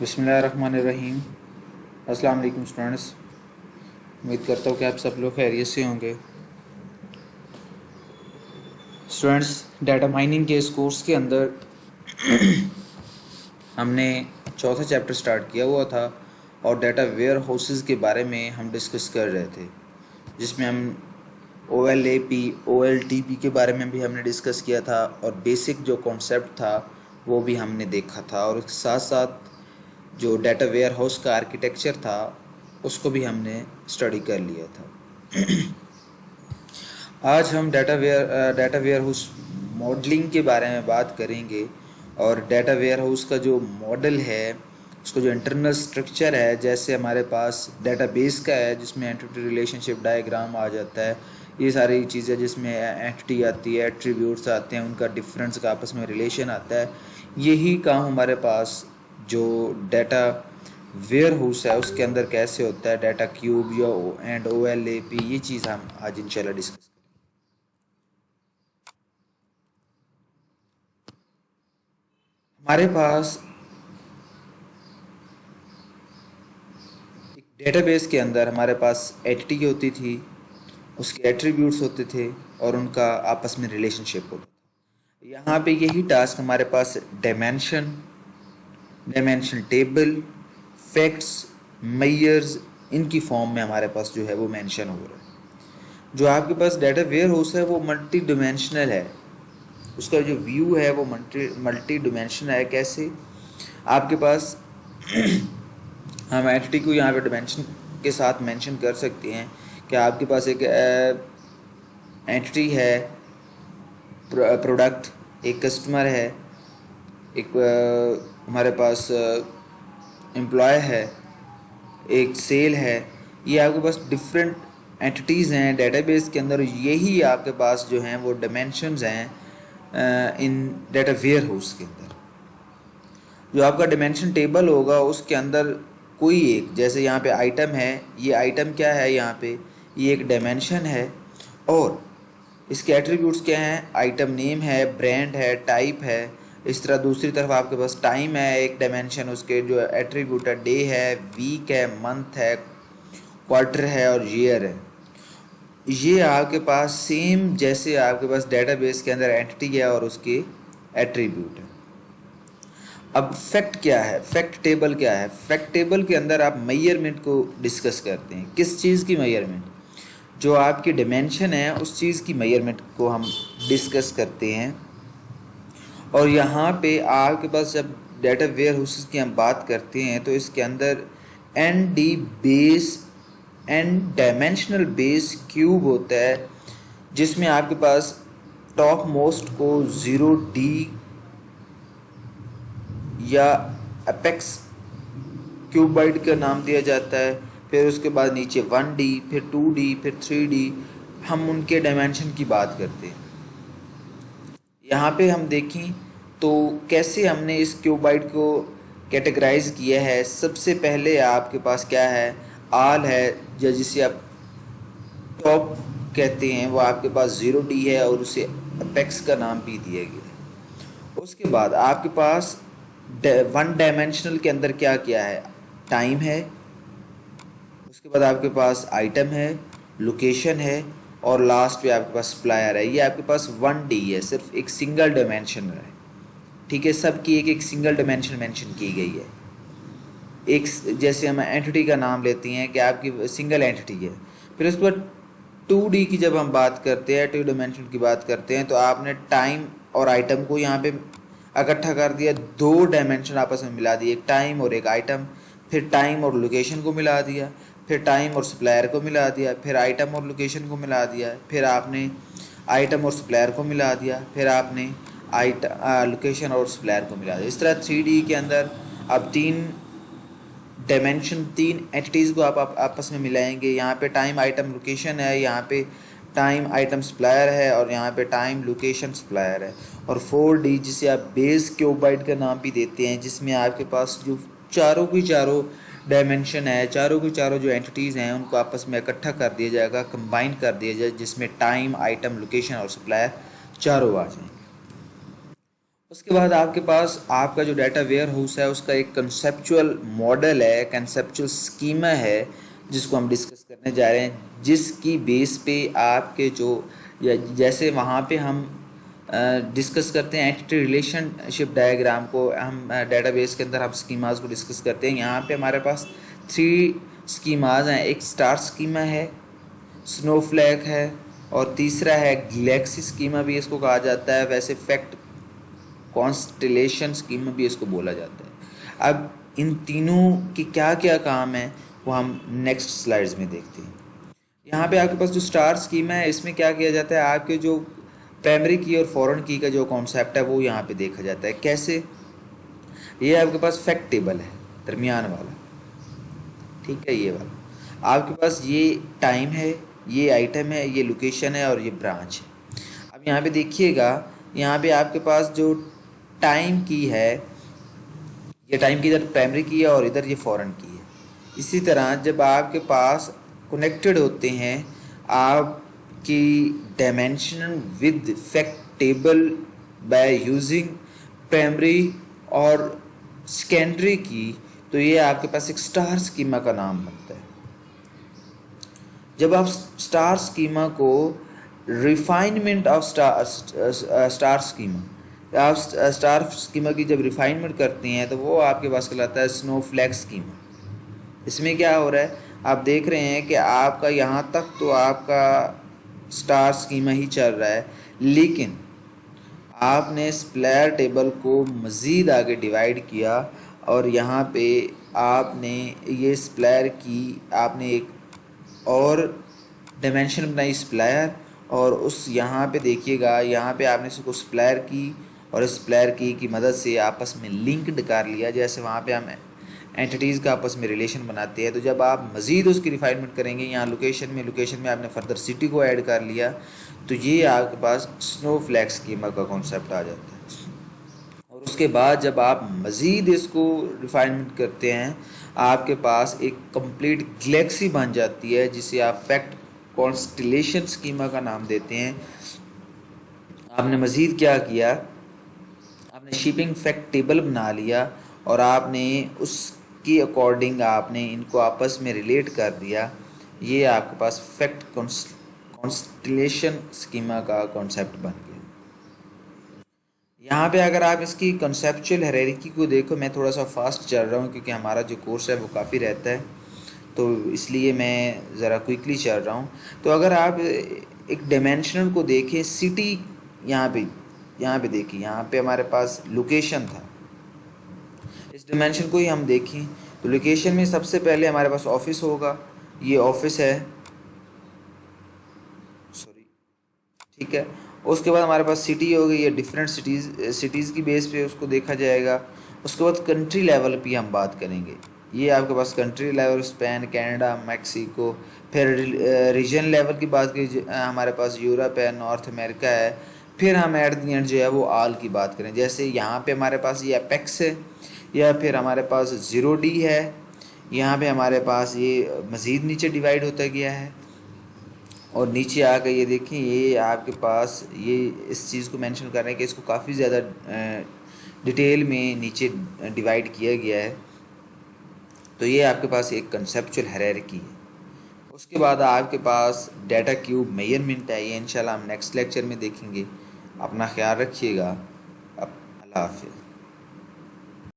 बिस्मिल्लाहिर्रहमानिर्रहीम। अस्सलाम वालेकुम स्टूडेंट्स। उम्मीद करता हूँ कि आप सब लोग खैरियत से होंगे। स्टूडेंट्स, डाटा माइनिंग के इस कोर्स के अंदर हमने चौथा चैप्टर स्टार्ट किया हुआ था और डाटा वेयर हाउसेस के बारे में हम डिस्कस कर रहे थे, जिसमें हम OLAP OLTP के बारे में भी हमने डिस्कस किया था और बेसिक जो कॉन्सेप्ट था वो भी हमने देखा था, और उसके साथ साथ जो डाटा वेयर हाउस का आर्किटेक्चर था उसको भी हमने स्टडी कर लिया था। आज हम डाटा वेयर हाउस मॉडलिंग के बारे में बात करेंगे, और डाटा वेयर हाउस का जो मॉडल है उसका जो इंटरनल स्ट्रक्चर है, जैसे हमारे पास डेटाबेस का है जिसमें एंटिटी रिलेशनशिप डायग्राम आ जाता है, ये सारी चीज़ें जिसमें एंटिटी आती है, एट्रीब्यूट्स आते हैं, उनका डिफरेंस का आपस में रिलेशन आता है। यही काम हमारे पास जो डाटा वेयर हाउस है उसके अंदर कैसे होता है, डाटा क्यूब या एंड OLAP, ये चीज़ हम आज इंशाल्लाह डिस्कस। हमारे पास एक डेटाबेस के अंदर हमारे पास एंटिटी होती थी, उसके एट्रीब्यूट्स होते थे और उनका आपस में रिलेशनशिप होता था। यहाँ पे यही टास्क हमारे पास डायमेंशन टेबल, फैक्ट्स, मेयर्स, इनकी फॉर्म में हमारे पास जो है वो मेंशन हो रहा है। जो आपके पास डाटा वेयर हाउस है वो मल्टी डिमेंशनल है, उसका जो व्यू है वो मल्टी डिमेंशनल है। कैसे? आपके पास हम एंटिटी को यहाँ पे डिमेंशन के साथ मेंशन कर सकते हैं कि आपके पास एक एंटिटी है, प्रोडक्ट, एक कस्टमर है, एक हमारे पास एम्प्लॉय है, एक सेल है। ये आपके पास डिफरेंट एंटिटीज़ हैं डेटाबेस के अंदर। यही आपके पास जो हैं वो डिमेंशंस हैं इन डाटा वेयर हाउस के अंदर। जो आपका डिमेंशन टेबल होगा उसके अंदर कोई एक, जैसे यहाँ पे आइटम है, ये आइटम क्या है, यहाँ पे ये एक डायमेंशन है, और इसके एट्रीब्यूट्स क्या हैं, आइटम नेम है, ब्रांड है, टाइप है। इस तरह दूसरी तरफ आपके पास टाइम है, एक डायमेंशन, उसके जो एट्रीब्यूट है, डे है, वीक है, मंथ है, क्वार्टर है और ईयर है। ये आपके पास सेम जैसे आपके पास डेटाबेस के अंदर एंटिटी है और उसके एट्रीब्यूट है। अब फैक्ट क्या है, फैक्ट टेबल क्या है? फैक्ट टेबल के अंदर आप मेजरमेंट को डिस्कस करते हैं। किस चीज़ की मेजरमेंट? जो आपकी डिमेंशन है उस चीज़ की मेजरमेंट को हम डिस्कस करते हैं। और यहाँ पे आपके पास जब डाटा वेयर हाउसेस की हम बात करते हैं तो इसके अंदर n d base and dimensional base cube होता है, जिसमें आपके पास टॉप मोस्ट को 0D या अपेक्स क्यूबाइड का नाम दिया जाता है। फिर उसके बाद नीचे 1D, फिर 2D, फिर 3D। हम उनके डायमेंशन की बात करते हैं। यहाँ पे हम देखें तो कैसे हमने इस क्यूबाइड को कैटेगराइज किया है। सबसे पहले आपके पास क्या है, आल है, या जिसे आप टॉप कहते हैं, वो आपके पास 0D है और उसे अपेक्स का नाम भी दिया गया है। उसके बाद आपके पास वन डायमेंशनल के अंदर क्या क्या है, टाइम है, उसके बाद आपके पास आइटम है, लोकेशन है, और लास्ट पे आपके पास सप्लायर है। ये आपके पास 1D है, सिर्फ एक सिंगल डायमेंशन है। ठीक है, सबकी एक एक सिंगल डायमेंशन मेंशन की गई है। एक जैसे हम एंटिटी का नाम लेते हैं कि आपकी सिंगल एंटिटी है। फिर उसके बाद 2D की जब हम बात करते हैं, 2 डायमेंशन की बात करते हैं, तो आपने टाइम और आइटम को यहाँ पे इकट्ठा कर दिया, 2 डायमेंशन आपस में मिला दिए, एक टाइम और एक आइटम। फिर टाइम और लोकेशन को मिला दिया, फिर टाइम और सप्लायर को मिला दिया, फिर आइटम और लोकेशन को मिला दिया, फिर आपने आइटम और सप्लायर को मिला दिया, फिर आपने लोकेशन और सप्लायर को मिला दिया। इस तरह 3D के अंदर अब 3 एंटिटीज़ को आप आपस में मिलाएंगे। यहाँ पे टाइम आइटम लोकेशन है, यहाँ पे टाइम आइटम सप्लायर है, और यहाँ पे टाइम लोकेशन सप्लायर है। और 4D जिसे आप बेस क्यूबाइड का नाम भी देते हैं, जिसमें आपके पास जो चारों की चारों डायमेंशन है, चारों की चारों जो एंटिटीज़ हैं उनको आपस में इकट्ठा कर दिया जाएगा, कंबाइन कर दिया जाए, जिसमें टाइम आइटम लोकेशन और सप्लायर चारों आ जाएंगे। उसके बाद आपके पास आपका जो डाटा वेयर हाउस है उसका एक कंसेप्चुअल मॉडल है, कंसेप्चुअल स्कीमा है जिसको हम डिस्कस करने जा रहे हैं, जिसकी बेस पे आपके जो या जैसे वहाँ पे हम डिस्कस करते हैं एंटिटी रिलेशनशिप डायग्राम को, हम डेटाबेस के अंदर हम स्कीमाज को डिस्कस करते हैं। यहाँ पे हमारे पास 3 स्कीमाज हैं, एक स्टार स्कीमा है, स्नोफ्लैक है, और तीसरा है गैलेक्सी स्कीमा भी इसको कहा जाता है, वैसे फैक्ट कॉन्स्टेलेशन स्कीमा भी इसको बोला जाता है। अब इन तीनों के क्या क्या काम है वो हम नेक्स्ट स्लाइड्स में देखते हैं। यहाँ पे आपके पास जो स्टार स्कीमा है इसमें क्या किया जाता है, आपके जो प्राइमरी की और फॉरेन की का जो कॉन्सेप्ट है वो यहाँ पे देखा जाता है। कैसे? ये आपके पास फैक्ट टेबल है दरमियान वाला, ठीक है, ये वाला आपके पास ये टाइम है, ये आइटम है, ये लोकेशन है और ये ब्रांच है। अब यहाँ पे देखिएगा, यहाँ पे आपके पास जो टाइम की है, ये टाइम की इधर प्राइमरी की है और इधर ये फॉरेन की है। इसी तरह जब आपके पास कनेक्टेड होते हैं आपकी dimension with fact table by using primary और सेकेंडरी की, तो ये आपके पास एक स्टार स्कीमा का नाम बनता है। जब आप स्टार स्कीमा को रिफाइनमेंट ऑफ स्टार स्कीमा, आप स्टार स्कीमा की जब रिफाइनमेंट करते हैं तो वो आपके पास कहलाता है स्नोफ्लैक स्कीमा। इसमें क्या हो रहा है, आप देख रहे हैं कि आपका यहाँ तक तो आपका स्टार स्कीमा ही चल रहा है, लेकिन आपने स्प्लेयर टेबल को मज़ीद आगे डिवाइड किया और यहाँ पे आपने ये स्प्लेयर की आपने एक और डायमेंशन बनाई स्प्लेयर, और उस यहाँ पे देखिएगा, यहाँ पे आपने इसको स्प्लेयर की और स्प्लेयर की मदद से आपस में लिंक्ड कर लिया, जैसे वहाँ पे हम एंटिटीज़ का आपस में रिलेशन बनाते हैं। तो जब आप मज़ीद उसकी रिफाइनमेंट करेंगे, यहाँ लोकेशन में आपने फर्दर सिटी को ऐड कर लिया, तो ये आपके पास स्नोफ्लैक स्कीमा का कॉन्सेप्ट आ जाता है। और उसके बाद जब आप मज़ीद इसको रिफाइनमेंट करते हैं, आपके पास एक कंप्लीट गैलेक्सी बन जाती है जिसे आप फैक्ट कॉन्स्टेलेशन स्कीमा का नाम देते हैं। आपने मज़ीद क्या किया, आपने शिपिंग फैक्ट टेबल बना लिया और आपने उसके अकॉर्डिंग आपने इनको आपस में रिलेट कर दिया। ये आपके पास फैक्ट कॉन्स्टेलेशन स्कीमा का कॉन्सेप्ट बन गया। यहाँ पे अगर आप इसकी कंसेप्चुअल हायरार्की को देखो, मैं थोड़ा सा फास्ट चल रहा हूँ क्योंकि हमारा जो कोर्स है वो काफ़ी रहता है, तो इसलिए मैं ज़रा क्विकली चल रहा हूँ। तो अगर आप एक डायमेंशनल को देखें, सिटी यहाँ पे देखिए, यहाँ पे हमारे पास लोकेशन था। इस डायमेंशन को ही हम देखें तो लोकेशन में सबसे पहले हमारे पास ऑफिस होगा, ये ऑफिस है, सॉरी, ठीक है। उसके बाद हमारे पास सिटी होगी, ये डिफरेंट सिटीज़ की बेस पे उसको देखा जाएगा। उसके बाद कंट्री लेवल पे हम बात करेंगे, ये आपके पास country level Spain, Canada, Mexico. फिर रीजन लेवल की बात की, हमारे पास यूरोप है, नॉर्थ अमेरिका है। फिर हम एट द एंड जो है वो आल की बात करें, जैसे यहाँ पे हमारे पास ये अपेक्स है, या फिर हमारे पास 0D है। यहाँ पे हमारे पास ये मज़ीद नीचे डिवाइड होता गया है, और नीचे आकर ये देखें, ये आपके पास ये इस चीज़ को मेंशन कर रहे हैं कि इसको काफ़ी ज़्यादा डिटेल में नीचे डिवाइड किया गया है। तो ये आपके पास एक कंसेप्चुअल हायरार्की है। उसके बाद आपके पास डाटा क्यूब मेजरमेंट है, ये इंशाल्लाह हम नेक्स्ट लेक्चर में देखेंगे। अपना ख्याल रखिएगा। अब अल्लाह हाफिज़।